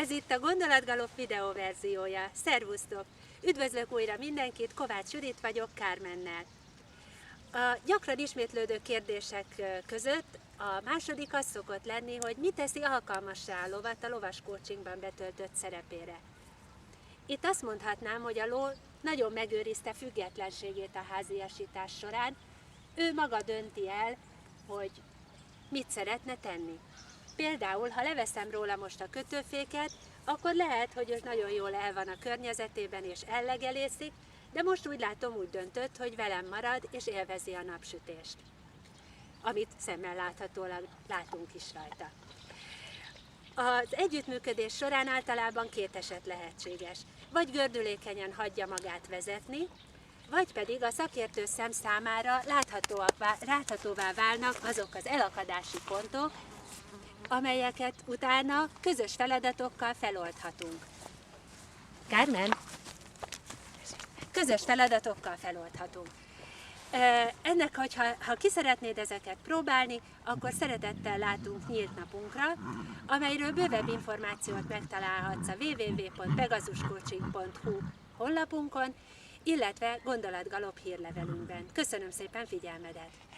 Ez itt a Gondolatgalop videóverziója. Szervusztok! Üdvözlök újra mindenkit, Kovács Judit vagyok Kármennel. A gyakran ismétlődő kérdések között a második az szokott lenni, hogy mi teszi alkalmassá a lovat a lovas coachingban betöltött szerepére. Itt azt mondhatnám, hogy a ló nagyon megőrizte függetlenségét a háziasítás során. Ő maga dönti el, hogy mit szeretne tenni. Például, ha leveszem róla most a kötőféket, akkor lehet, hogy ő nagyon jól el van a környezetében és ellegelészik, de most úgy látom, úgy döntött, hogy velem marad és élvezi a napsütést, amit szemmel láthatólag látunk is rajta. Az együttműködés során általában két eset lehetséges. Vagy gördülékenyen hagyja magát vezetni, vagy pedig a szakértő szem számára láthatóvá válnak azok az elakadási pontok, amelyeket utána közös feladatokkal feloldhatunk. Kármen? Közös feladatokkal feloldhatunk. Ennek, ha ki szeretnéd ezeket próbálni, akkor szeretettel látunk nyílt napunkra, amelyről bővebb információt megtalálhatsz a www.pegasuscoaching.hu honlapunkon, illetve Gondolatgalop hírlevelünkben. Köszönöm szépen figyelmedet!